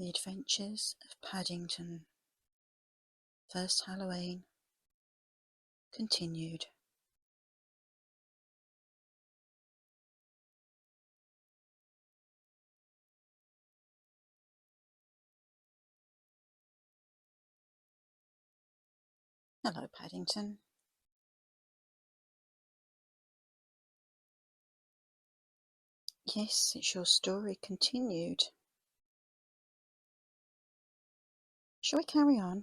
The Adventures of Paddington. First Halloween. Continued. Hello, Paddington. Yes, it's your story continued. Shall we carry on?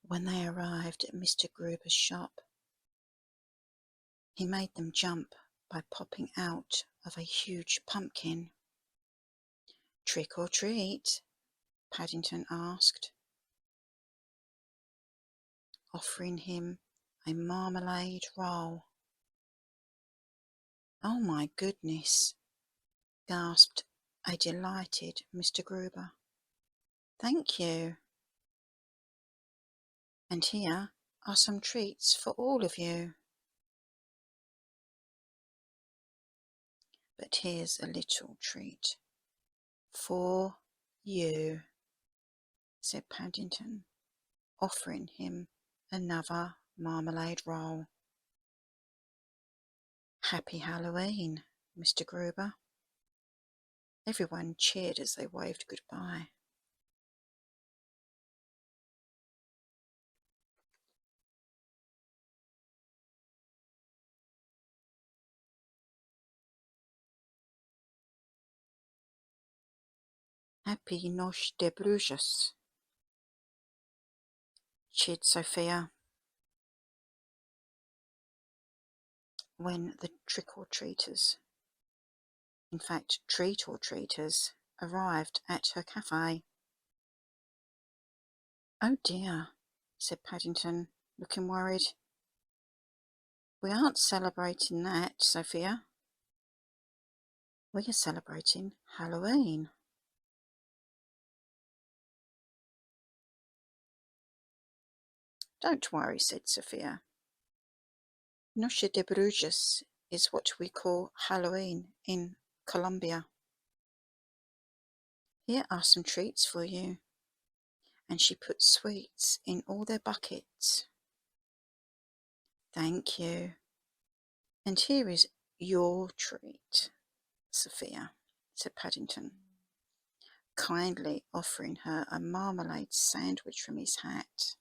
When they arrived at Mr. Gruber's shop, he made them jump by popping out of a huge pumpkin. Trick or treat? Paddington asked, offering him a marmalade roll. Oh my goodness, gasped a delighted Mr. Gruber. Thank you. And here are some treats for all of you. But here's a little treat for you, said Paddington, offering him another marmalade roll. Happy Halloween, Mr. Gruber. Everyone cheered as they waved goodbye. Happy Noche de Bruges, cheered Sophia, when the trick-or-treaters, in fact treat-or-treaters, arrived at her cafe. Oh dear, said Paddington, looking worried. We aren't celebrating that, Sophia. We are celebrating Halloween. Don't worry, said Sophia. Noche de Bruges is what we call Halloween in Colombia. Here are some treats for you. And she put sweets in all their buckets. Thank you. And here is your treat, Sophia, said Paddington, kindly offering her a marmalade sandwich from his hat.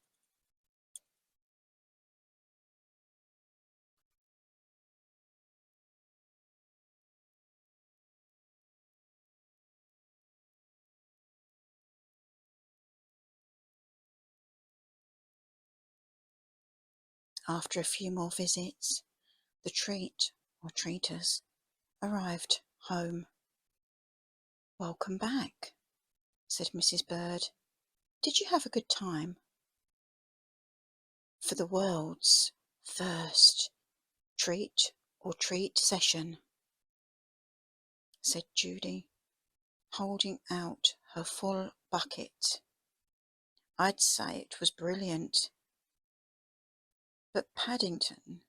After a few more visits, the treat-or-treaters arrived home. Welcome back, said Mrs. Bird. Did you have a good time? For the world's first treat-or-treat session, said Judy, holding out her full bucket. I'd say it was brilliant. But Paddington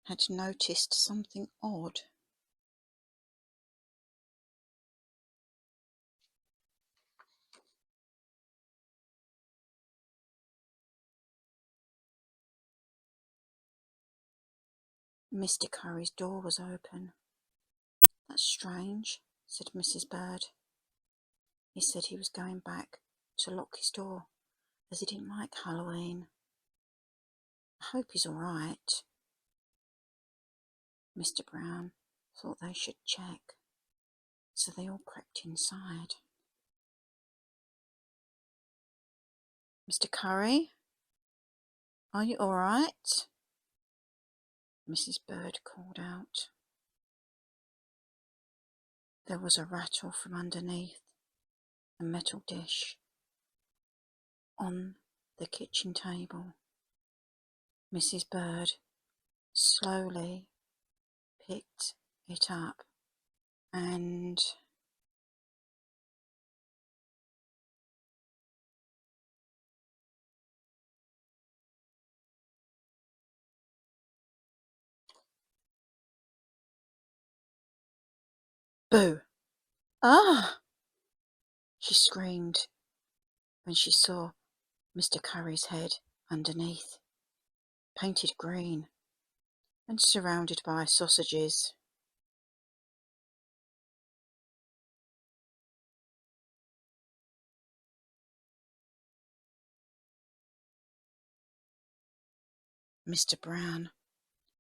had noticed something odd. Mr. Curry's door was open. That's strange, said Mrs. Bird. He said he was going back to lock his door, as he didn't like Halloween. I hope he's all right. Mr. Brown thought they should check, so they all crept inside. Mr. Curry, are you all right? Mrs. Bird called out. There was a rattle from underneath a metal dish on the kitchen table. Mrs. Bird slowly picked it up and boo! Ah! She screamed when she saw Mr. Curry's head underneath, painted green and surrounded by sausages. Mr. Brown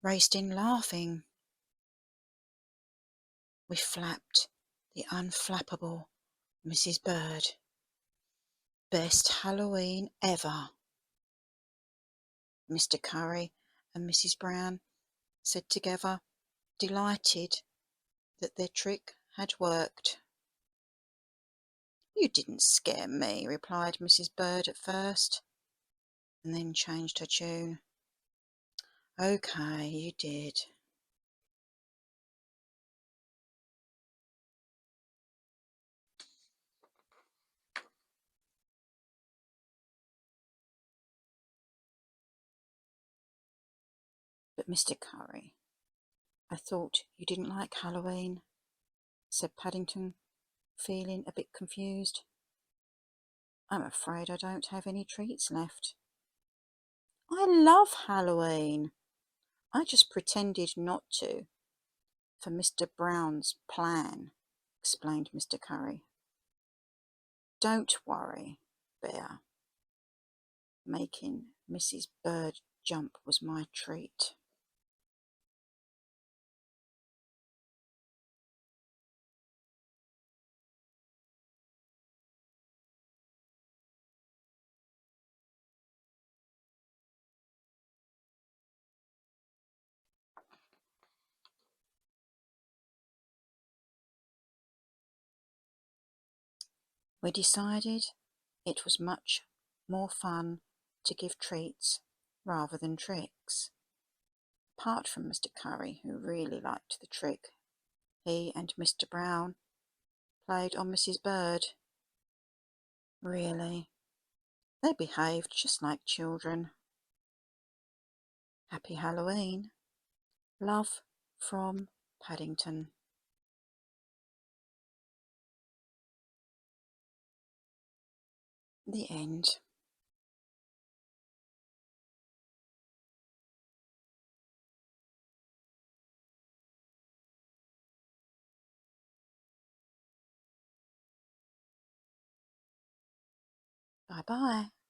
raced in laughing. We flapped the unflappable Mrs. Bird. Best Halloween ever, Mr. Curry and Mrs. Brown said together, delighted that their trick had worked. You didn't scare me, replied Mrs. Bird at first, and then changed her tune. Okay, you did. But Mr. Curry, I thought you didn't like Halloween, said Paddington, feeling a bit confused. I'm afraid I don't have any treats left. I love Halloween. I just pretended not to, for Mr. Brown's plan, explained Mr. Curry. Don't worry, Bear. Making Mrs. Bird jump was my treat. We decided it was much more fun to give treats rather than tricks. Apart from Mr. Curry, who really liked the trick, he and Mr. Brown played on Mrs. Bird. Really, they behaved just like children. Happy Halloween. Love from Paddington. The end. Bye bye.